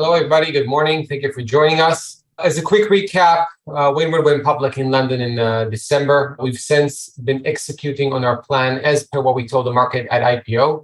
Hello, everybody. Good morning. Thank you for joining us. As a quick recap, Windward went public in London in December. We've since been executing on our plan as per what we told the market at IPO.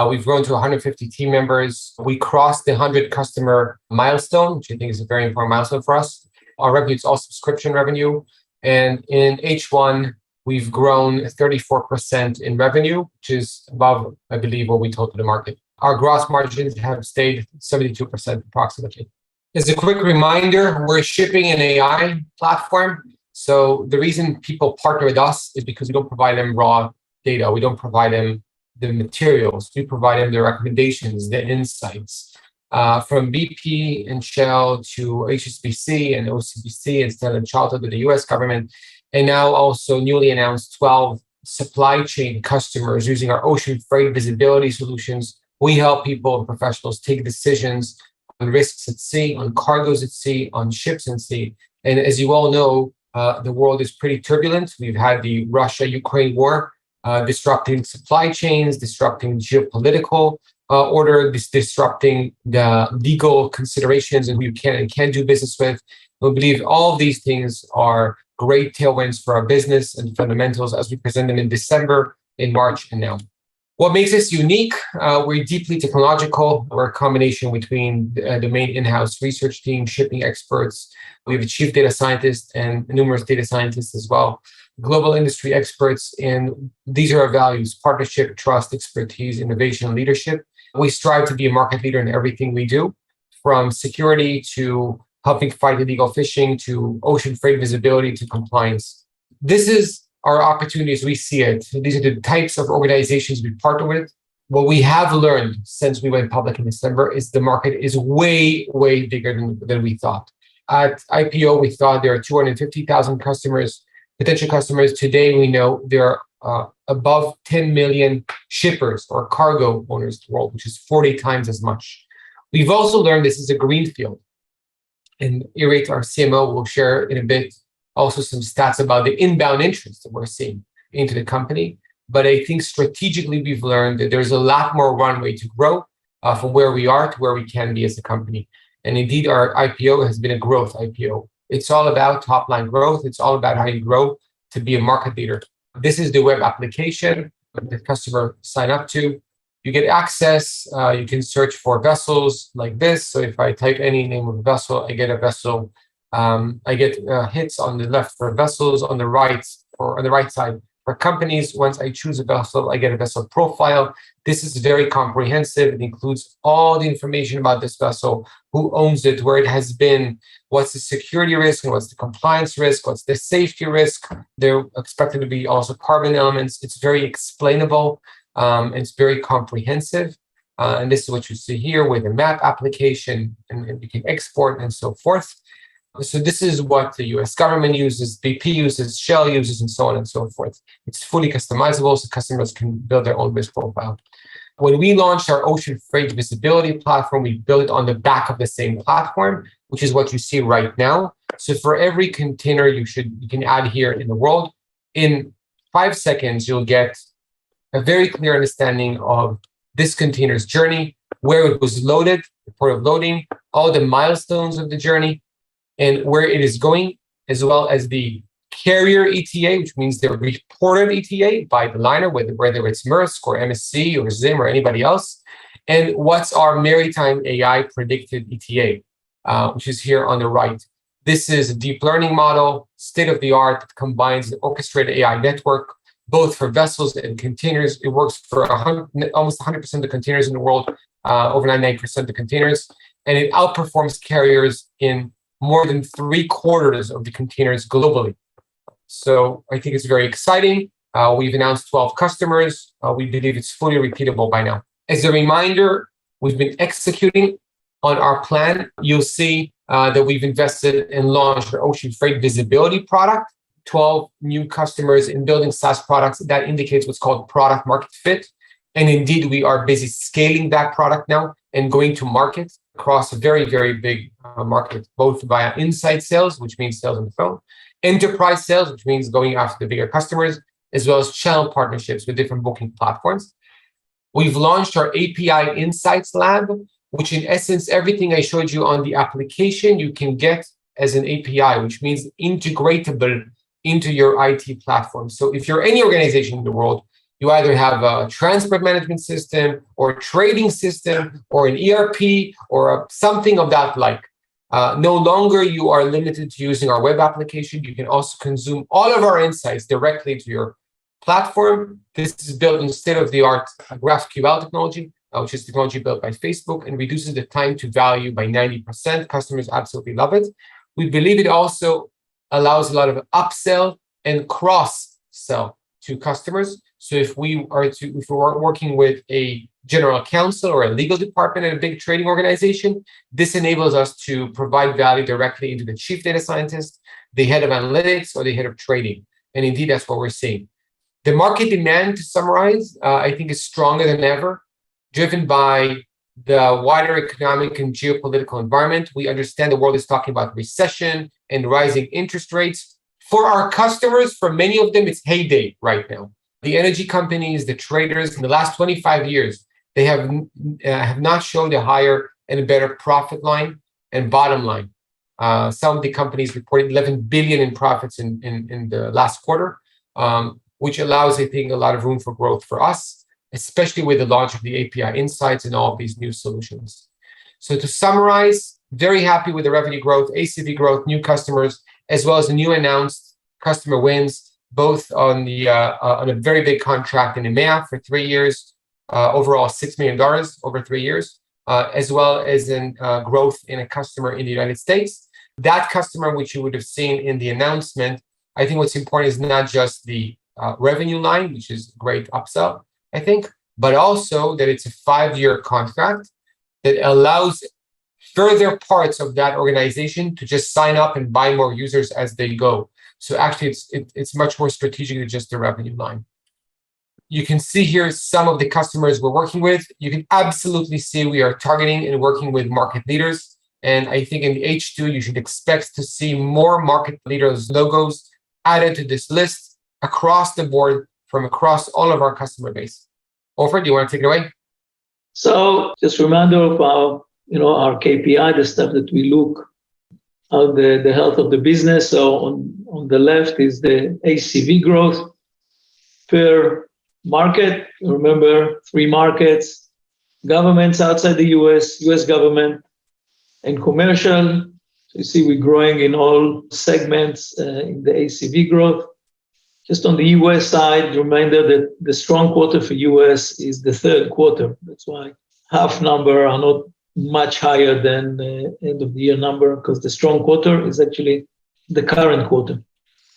We've grown to 150 team members. We crossed the 100 customer milestone, which I think is a very important milestone for us. Our revenue is all subscription revenue. And in H1, we've grown 34% in revenue, which is above, I believe, what we told to the market. Our gross margins have stayed 72% approximately. As a quick reminder, we're shipping an AI platform. So the reason people partner with us is because we don't provide them raw data. We don't provide them the materials. We provide them the recommendations, the insights. From BP and Shell to HSBC and OCBC and Standard Chartered to the US government, and now also newly announced 12 supply chain customers using our ocean freight visibility solutions. We help people and professionals take decisions on risks at sea, on cargoes at sea, on ships at sea. And as you all know, the world is pretty turbulent. We've had the Russia-Ukraine war disrupting supply chains, disrupting geopolitical order, disrupting the legal considerations and who you can and can't do business with. We believe all of these things are great tailwinds for our business and fundamentals as we present them in December, in March, and now. What makes us unique? We're deeply technological. We're a combination between the main in-house research team, shipping experts. We have a chief data scientist and numerous data scientists as well, global industry experts. And these are our values: partnership, trust, expertise, innovation, and leadership. We strive to be a market leader in everything we do, from security to helping fight illegal fishing to ocean freight visibility to compliance. This is our opportunities, we see it. These are the types of organizations we partner with. What we have learned since we went public in December is the market is way, way bigger than we thought. At IPO, we thought there are 250,000 customers, potential customers. Today, we know there are above 10 million shippers or cargo owners in the world, which is 40 times as much. We've also learned this is a greenfield. And Irit, our CMO, will share in a bit also some stats about the inbound interest that we're seeing into the company. But I think strategically, we've learned that there's a lot more runway to grow from where we are to where we can be as a company. And indeed, our IPO has been a growth IPO. It's all about top line growth. It's all about how you grow to be a market leader. This is the web application that the customer sign up to. You get access. You can search for vessels like this. So if I type any name of a vessel, I get a vessel. I get hits on the left for vessels, on the right side for companies. Once I choose a vessel, I get a vessel profile. This is very comprehensive. It includes all the information about this vessel, who owns it, where it has been, what's the security risk and what's the compliance risk, what's the safety risk. They're expected to be also carbon elements. It's very explainable. It's very comprehensive. And this is what you see here with the map application, and you can export and so forth. So this is what the US government uses, BP uses, Shell uses, and so on and so forth. It's fully customizable, so customers can build their own risk profile. When we launched our ocean freight visibility platform, we built it on the back of the same platform, which is what you see right now. So for every container you can add here in the world, in 5 seconds, you'll get a very clear understanding of this container's journey, where it was loaded, the port of loading, all the milestones of the journey, and where it is going, as well as the carrier ETA, which means the reported ETA by the liner, whether it's Maersk or MSC or Zim or anybody else, and what's our maritime AI predicted ETA, which is here on the right. This is a deep learning model, state-of-the-art, that combines the orchestrated AI network, both for vessels and containers. It works for almost 100% of the containers in the world, over 99% of the containers, and it outperforms carriers in more than 3/4 of the containers globally. So I think it's very exciting. We've announced 12 customers. We believe it's fully repeatable by now. As a reminder, we've been executing on our plan. You'll see that we've invested and launched our ocean freight visibility product, 12 new customers in building SaaS products. That indicates what's called product market fit. And indeed, we are busy scaling that product now and going to market across a very, very big market, both via inside sales, which means sales on the phone, enterprise sales, which means going after the bigger customers, as well as channel partnerships with different booking platforms. We've launched our API Insights Lab, which in essence, everything I showed you on the application, you can get as an API, which means integratable into your IT platform. So if you're any organization in the world, you either have a transport management system or a trading system or an ERP or something of that like. No longer you are limited to using our web application. You can also consume all of our insights directly to your platform. This is built on state-of-the-art GraphQL technology, which is technology built by Facebook and reduces the time to value by 90%. Customers absolutely love it. We believe it also allows a lot of upsell and cross-sell to customers. So if we're working with a general counsel or a legal department in a big trading organization, this enables us to provide value directly into the chief data scientist, the head of analytics, or the head of trading. And indeed, that's what we're seeing. The market demand, to summarize, I think is stronger than ever, driven by the wider economic and geopolitical environment. We understand the world is talking about recession and rising interest rates. For our customers, for many of them, it's heyday right now. The energy companies, the traders, in the last 25 years, they have not shown a higher and a better profit line and bottom line. Some of the companies reported 11 billion in profits in the last quarter, which allows, I think, a lot of room for growth for us, especially with the launch of the API insights and all of these new solutions. So to summarize, very happy with the revenue growth, ACV growth, new customers, as well as the new announced customer wins, both on a very big contract in EMEA for 3 years, overall $6 million over 3 years, as well as in growth in a customer in the United States. That customer, which you would have seen in the announcement, I think what's important is not just the revenue line, which is great upsell, I think, but also that it's a 5-year contract that allows further parts of that organization to just sign up and buy more users as they go. So actually, it's much more strategic than just the revenue line. You can see here some of the customers we're working with. You can absolutely see we are targeting and working with market leaders. And I think in the H2, you should expect to see more market leaders' logos added to this list across the board from across all of our customer base. Ofer, do you want to take it away? So just a reminder of our KPI, the stuff that we look at the health of the business. So on the left is the ACV growth per market. Remember, 3 markets: governments outside the US government, and commercial. So you see we're growing in all segments in the ACV growth. Just on the US side, reminder that the strong quarter for US is the third quarter. That's why half number are not much higher than the end of the year number, because the strong quarter is actually the current quarter.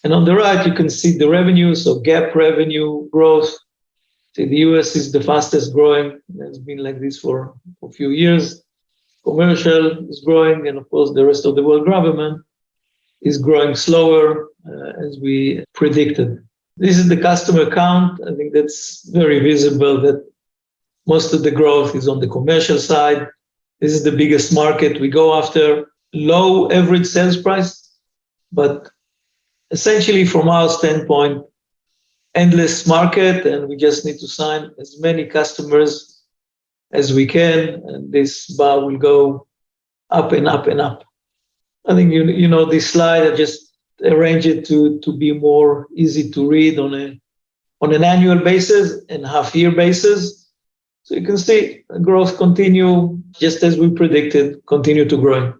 And on the right, you can see the revenue. So GAAP revenue growth. So the US is the fastest growing. It's been like this for a few years. Commercial is growing, and of course, the rest of the world government is growing slower, as we predicted. This is the customer count. I think that's very visible that most of the growth is on the commercial side. This is the biggest market we go after. Low average sales price, but essentially from our standpoint, endless market, and we just need to sign as many customers as we can, and this bar will go up and up and up. I think you know this slide. I just arrange it to be more easy to read on an annual basis and half-year basis. So you can see growth continue just as we predicted, continue to grow.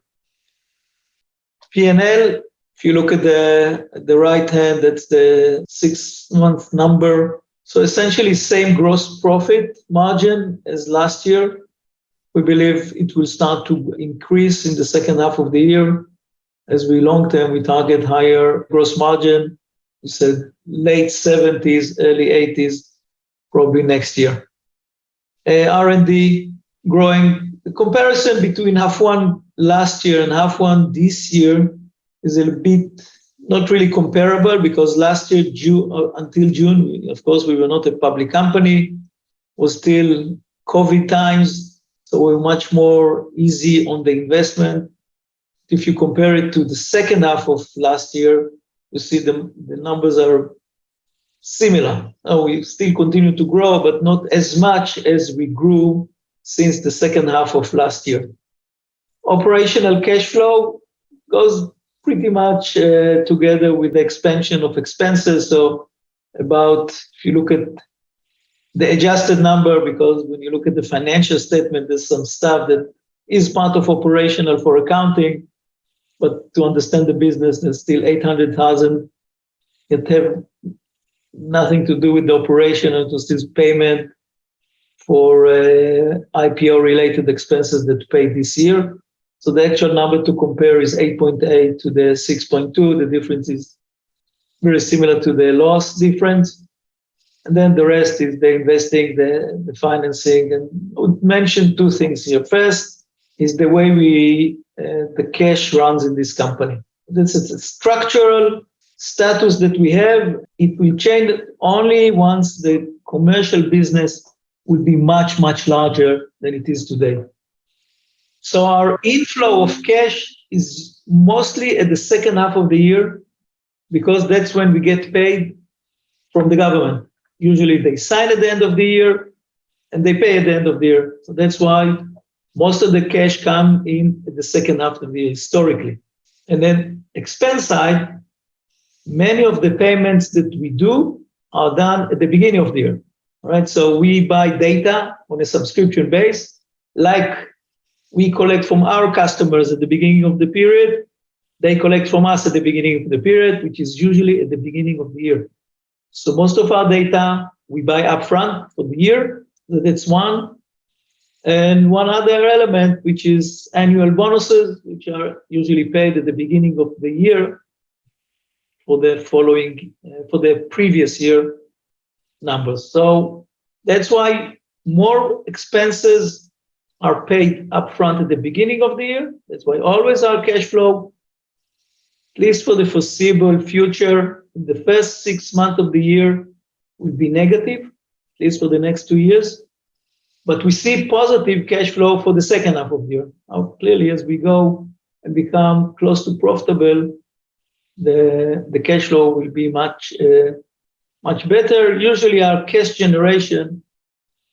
P&L, if you look at the right hand, that's the 6-month number. So essentially same gross profit margin as last year. We believe it will start to increase in the second half of the year. As we long-term, we target higher gross margin. We said late 70s, early 80s, probably next year. R&D growing. The comparison between half one last year and half one this year is a bit not really comparable, because last year, until June, of course, we were not a public company, was still COVID times, so we were much more easy on the investment. If you compare it to the second half of last year, you see the numbers are similar. We still continue to grow, but not as much as we grew since the second half of last year. Operational cash flow goes pretty much together with the expansion of expenses. So if you look at the adjusted number, because when you look at the financial statement, there's some stuff that is part of operational for accounting, but to understand the business, there's still 800,000 that have nothing to do with the operation. It was this payment for IPO-related expenses that paid this year. So the actual number to compare is 8.8 to the 6.2. The difference is very similar to the loss difference. And then the rest is the investing, the financing. And I would mention two things here. First is the way the cash runs in this company. This is a structural status that we have. It will change only once the commercial business will be much, much larger than it is today. So our inflow of cash is mostly at the second half of the year, because that's when we get paid from the government. Usually they sign at the end of the year and they pay at the end of the year. So that's why most of the cash come in at the second half of the year historically. And then expense side, many of the payments that we do are done at the beginning of the year. All right. So we buy data on a subscription base, like we collect from our customers at the beginning of the period. They collect from us at the beginning of the period, which is usually at the beginning of the year. So most of our data we buy upfront for the year. That's one. And one other element, which is annual bonuses, which are usually paid at the beginning of the year for the previous year numbers. So that's why more expenses are paid upfront at the beginning of the year. That's why always our cash flow, at least for the foreseeable future, in the first 6 months of the year will be negative, at least for the next 2 years. But we see positive cash flow for the second half of the year. Now, clearly, as we go and become close to profitable, the cash flow will be much better. Usually, our cash generation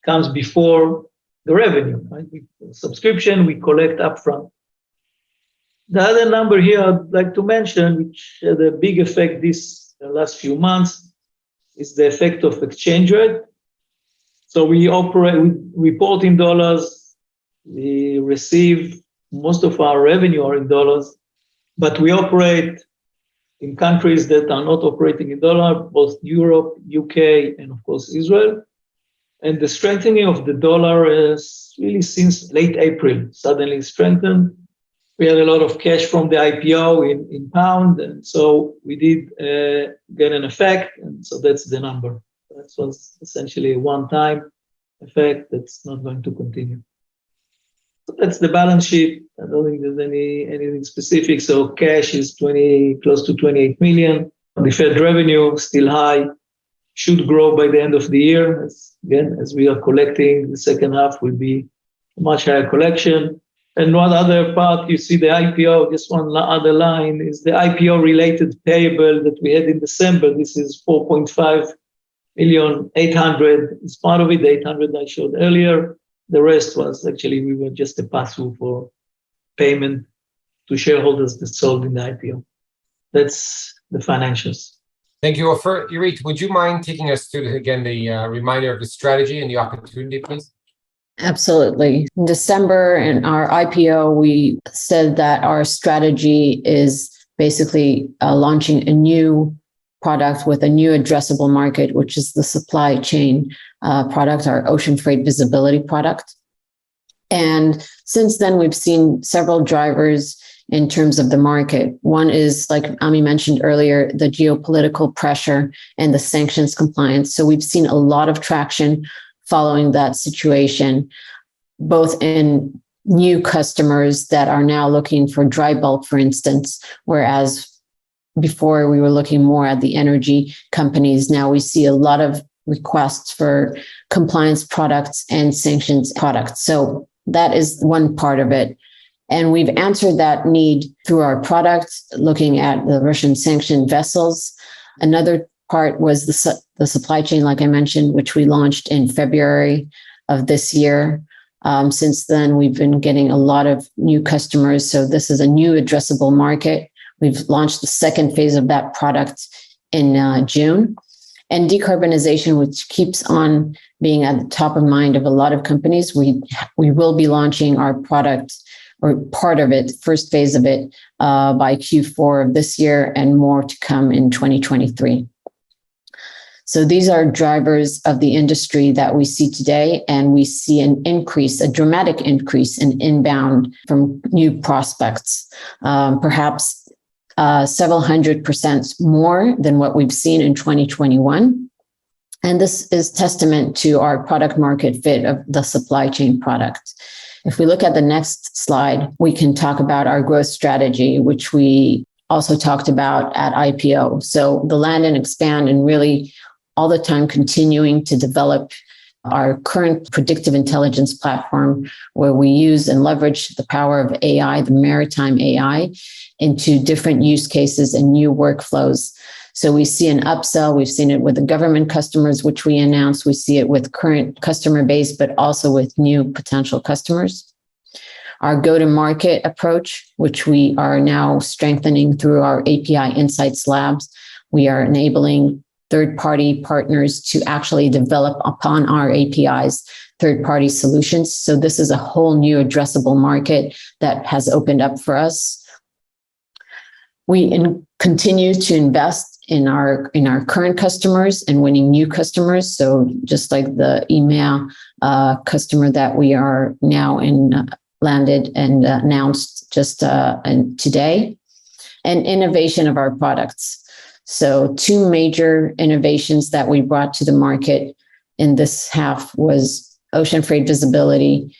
comes before the revenue. Right? Subscription, we collect upfront. The other number here I'd like to mention, which had a big effect this last few months, is the effect of exchange rate. So we report in dollars, we receive most of our revenue are in dollars, but we operate in countries that are not operating in dollar, both Europe, UK, and of course Israel. And the strengthening of the dollar is really since late April, suddenly strengthened. We had a lot of cash from the IPO in pound, and so we did get an effect, and so that's the number. That was essentially a one-time effect that's not going to continue. So that's the balance sheet. I don't think there's anything specific. So cash is close to 28 million. Deferred revenue still high, should grow by the end of the year. As we are collecting, the second half will be a much higher collection. And one other part, you see the IPO, just one other line, is the IPO-related payable that we had in December. This is 4.5 million, 800. It's part of it, the 800 I showed earlier. The rest was actually, we were just a pass-through for payment to shareholders that sold in the IPO. That's the financials. Thank you, Ofer. Irit, would you mind taking us through again the reminder of the strategy and the opportunity, please? Absolutely. In December, in our IPO, we said that our strategy is basically launching a new product with a new addressable market, which is the supply chain product, our ocean freight visibility product. And since then, we've seen several drivers in terms of the market. One is, like Ami mentioned earlier, the geopolitical pressure and the sanctions compliance. So we've seen a lot of traction following that situation, both in new customers that are now looking for dry bulk, for instance, whereas before we were looking more at the energy companies. Now we see a lot of requests for compliance products and sanctions products. So that is one part of it. And we've answered that need through our product, looking at the Russian sanctioned vessels. Another part was the supply chain, like I mentioned, which we launched in February of this year. Since then, we've been getting a lot of new customers. So this is a new addressable market. We've launched the second phase of that product in June. And decarbonization, which keeps on being at the top of mind of a lot of companies, we will be launching our product or part of it, first phase of it, by Q4 of this year, and more to come in 2023. So these are drivers of the industry that we see today, and we see a dramatic increase in inbound from new prospects, perhaps several 100% more than what we've seen in 2021. And this is testament to our product market fit of the supply chain product. If we look at the next slide, we can talk about our growth strategy, which we also talked about at IPO. So the land and expand, and really all the time continuing to develop our current predictive intelligence platform, where we use and leverage the power of AI, the maritime AI, into different use cases and new workflows. So we see an upsell. We've seen it with the government customers, which we announced. We see it with current customer base, but also with new potential customers. Our go-to-market approach, which we are now strengthening through our API Insights Labs, we are enabling third-party partners to actually develop upon our APIs third-party solutions. So this is a whole new addressable market that has opened up for us. We continue to invest in our current customers and winning new customers. So just like the EMEA customer that we are now landed and announced just today, and innovation of our products. So two major innovations that we brought to the market in this half was ocean freight visibility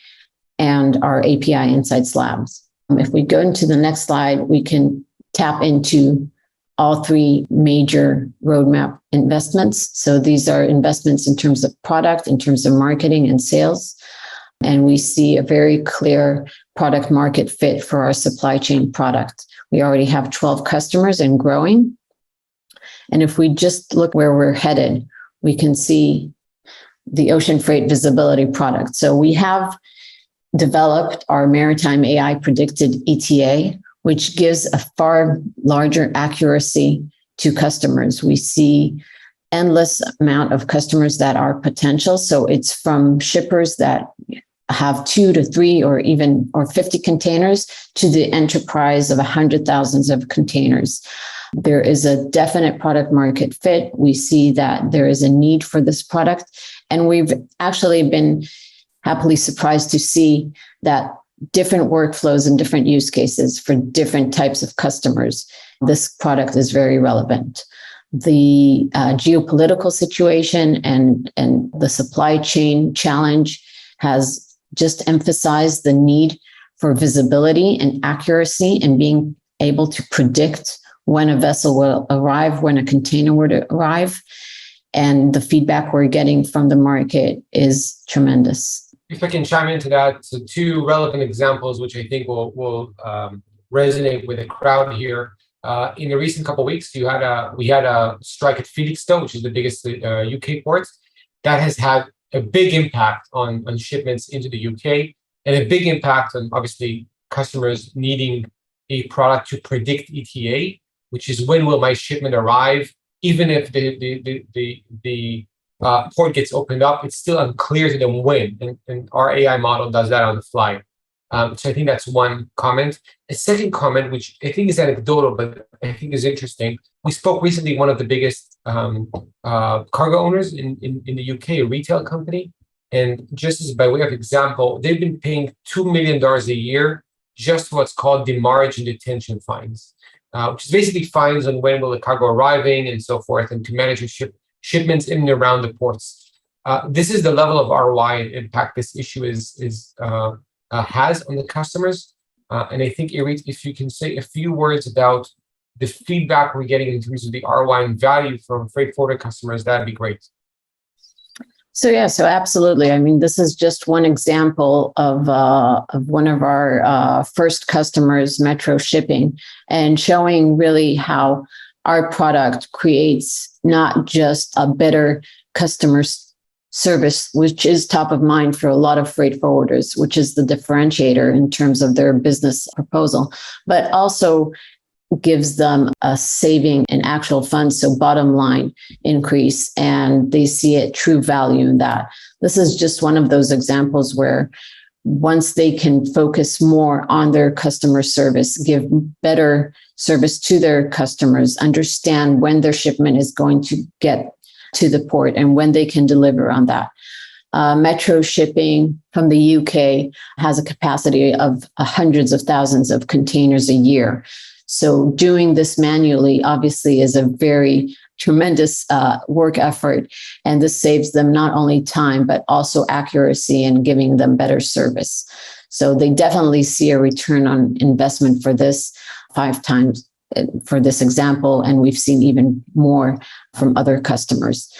and our API Insights Labs. If we go into the next slide, we can tap into all three major roadmap investments. So these are investments in terms of product, in terms of marketing and sales. And we see a very clear product market fit for our supply chain product. We already have 12 customers and growing. And if we just look where we're headed, we can see the ocean freight visibility product. So we have developed our maritime AI predicted ETA, which gives a far larger accuracy to customers. We see endless amount of customers that are potential. So it's from shippers that have 2 to 3 or 50 containers to the enterprise of 100,000 of containers. There is a definite product market fit. We see that there is a need for this product. And we've actually been happily surprised to see that different workflows and different use cases for different types of customers, this product is very relevant. The geopolitical situation and the supply chain challenge has just emphasized the need for visibility and accuracy and being able to predict when a vessel will arrive, when a container will arrive. And the feedback we're getting from the market is tremendous. If I can chime into that, so two relevant examples, which I think will resonate with the crowd here. In the recent couple of weeks, we had a strike at Felixstowe, which is the biggest UK port. That has had a big impact on shipments into the UK, and a big impact on obviously customers needing a product to predict ETA, which is when will my shipment arrive. Even if the port gets opened up, it's still unclear to them when, and our AI model does that on the fly. So I think that's one comment. A second comment, which I think is anecdotal, but I think is interesting. We spoke recently with one of the biggest cargo owners in the UK, a retail company. And just as by way of example, they've been paying $2 million a year just what's called demurrage and detention fines, which is basically fines on when will the cargo arriving and so forth, and to manage your shipments in and around the ports. This is the level of ROI and impact this issue has on the customers. And I think, Irit, if you can say a few words about the feedback we're getting in terms of the ROI and value from freight forwarder customers, that'd be great. So absolutely. I mean, this is just one example of one of our first customers, Metro Shipping, and showing really how our product creates not just a better customer service, which is top of mind for a lot of freight forwarders, which is the differentiator in terms of their business proposal, but also gives them a saving in actual funds. So bottom line increase, and they see it true value in that. This is just one of those examples where once they can focus more on their customer service, give better service to their customers, understand when their shipment is going to get to the port and when they can deliver on that. Metro shipping from the UK has a capacity of hundreds of thousands of containers a year. So doing this manually obviously is a very tremendous work effort. And this saves them not only time, but also accuracy and giving them better service. So they definitely see a return on investment for this 5 times for this example. And we've seen even more from other customers.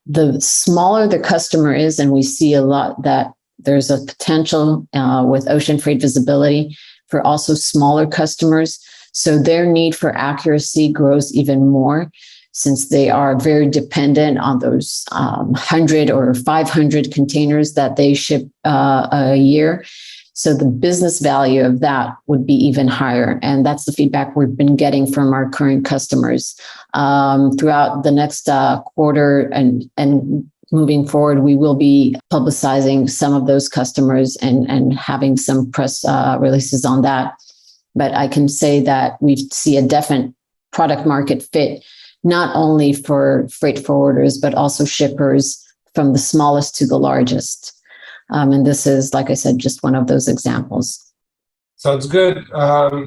The smaller the customer is, and we see a lot that there's a potential with ocean freight visibility for also smaller customers. So their need for accuracy grows even more since they are very dependent on those 100 or 500 containers that they ship a year. So the business value of that would be even higher. And that's the feedback we've been getting from our current customers. Throughout the next quarter and moving forward, we will be publicizing some of those customers and having some press releases on that. But I can say that we see a definite product market fit, not only for freight forwarders, but also shippers from the smallest to the largest. And this is, like I said, just one of those examples. Sounds good.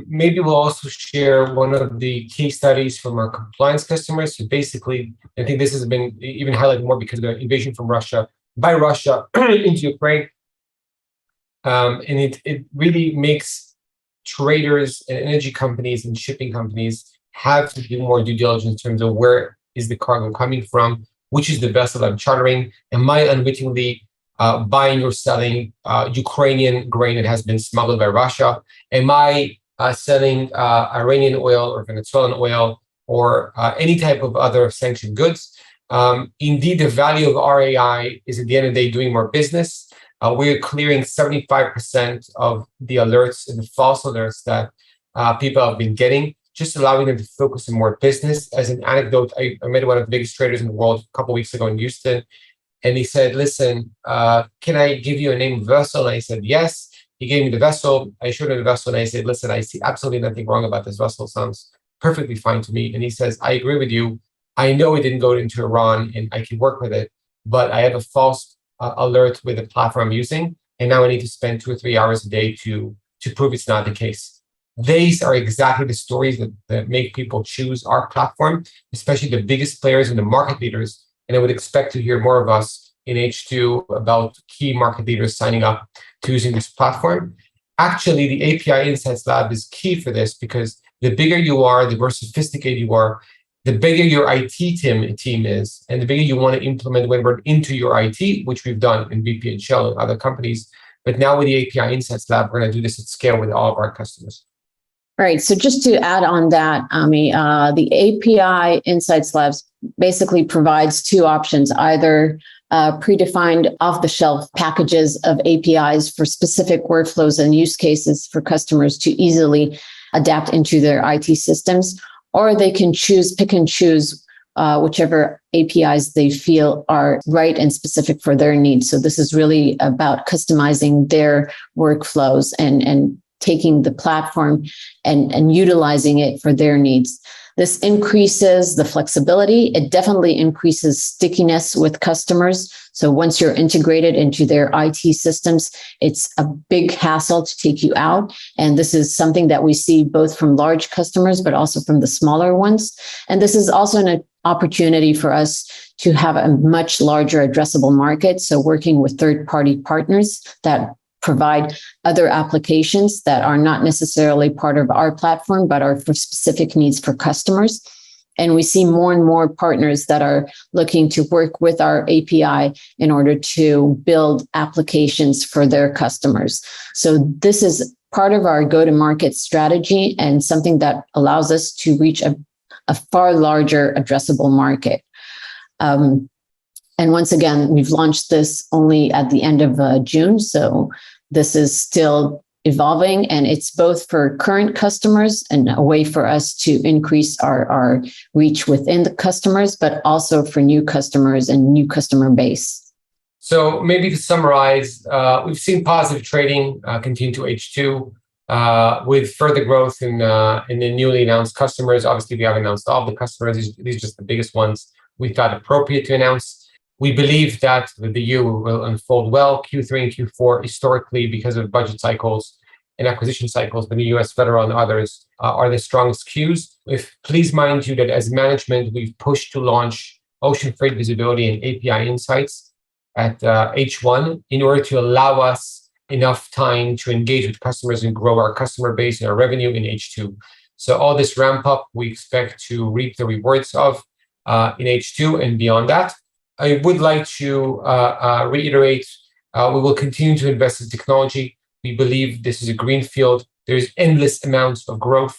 Maybe we'll also share one of the case studies from our compliance customers. So basically, I think this has been even highlighted more because of the invasion from Russia, by Russia into Ukraine. And it really makes traders and energy companies and shipping companies have to do more due diligence in terms of where is the cargo coming from, which is the vessel I'm chartering, am I unwittingly buying or selling Ukrainian grain that has been smuggled by Russia? Am I selling Iranian oil or Venezuelan oil or any type of other sanctioned goods? Indeed, the value of RAI is at the end of the day doing more business. We're clearing 75% of the alerts and the false alerts that people have been getting, just allowing them to focus on more business. As an anecdote, I met one of the biggest traders in the world a couple of weeks ago in Houston. And he said, listen, can I give you a name of vessel? And I said, yes. He gave me the vessel. I showed him the vessel. And I said, listen, I see absolutely nothing wrong about this vessel. Sounds perfectly fine to me. And he says, I agree with you. I know it didn't go into Iran and I can work with it, but I have a false alert with the platform I'm using. And now I need to spend 2 or 3 hours a day to prove it's not the case. These are exactly the stories that make people choose our platform, especially the biggest players and the market leaders. And I would expect to hear more of us in H2 about key market leaders signing up to using this platform. Actually, the API Insights Lab is key for this because the bigger you are, the more sophisticated you are, the bigger your IT team is, and the bigger you want to implement Windward into your IT, which we've done in BP and Shell and other companies. But now with the API Insights Lab, we're going to do this at scale with all of our customers. Right. So just to add on that, Ami, the API Insights Labs basically provides 2 options, either predefined off-the-shelf packages of APIs for specific workflows and use cases for customers to easily adapt into their IT systems, or they can pick and choose whichever APIs they feel are right and specific for their needs. So this is really about customizing their workflows and taking the platform and utilizing it for their needs. This increases the flexibility. It definitely increases stickiness with customers. So once you're integrated into their IT systems, it's a big hassle to take you out. And this is something that we see both from large customers, but also from the smaller ones. And this is also an opportunity for us to have a much larger addressable market. So working with third-party partners that provide other applications that are not necessarily part of our platform, but are for specific needs for customers. And we see more and more partners that are looking to work with our API in order to build applications for their customers. So this is part of our go-to-market strategy and something that allows us to reach a far larger addressable market. And once again, we've launched this only at the end of June. So this is still evolving, and it's both for current customers and a way for us to increase our reach within the customers, but also for new customers and new customer base. So maybe to summarize, we've seen positive trading continue to H2 with further growth in the newly announced customers. Obviously, we haven't announced all the customers. These are just the biggest ones we thought appropriate to announce. We believe that the year will unfold well. Q3 and Q4, historically, because of budget cycles and acquisition cycles, the US federal and others are the strongest cues. Please mind you that as management, we've pushed to launch ocean freight visibility and API insights at H1 in order to allow us enough time to engage with customers and grow our customer base and our revenue in H2. So all this ramp up, we expect to reap the rewards of in H2 and beyond that. I would like to reiterate, we will continue to invest in technology. We believe this is a greenfield. There's endless amounts of growth.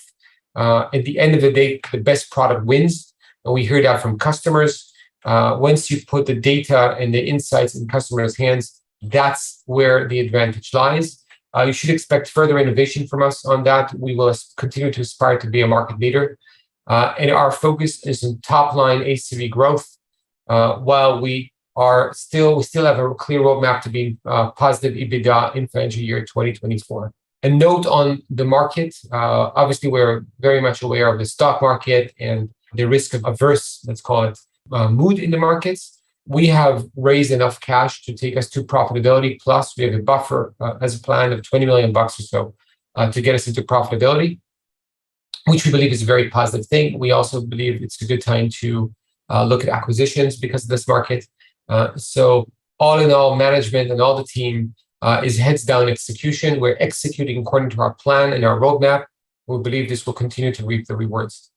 At the end of the day, the best product wins. And we hear that from customers. Once you put the data and the insights in customers' hands, that's where the advantage lies. You should expect further innovation from us on that. We will continue to aspire to be a market leader. And our focus is on top line ACV growth. While we still have a clear roadmap to being positive EBITDA in financial year 2024. A note on the market. Obviously, we're very much aware of the stock market and the risk of averse, let's call it, mood in the markets. We have raised enough cash to take us to profitability. Plus, we have a buffer as a plan of $20 million or so to get us into profitability, which we believe is a very positive thing. We also believe it's a good time to look at acquisitions because of this market. So all in all, management and all the team is heads down execution. We're executing according to our plan and our roadmap. We believe this will continue to reap the rewards.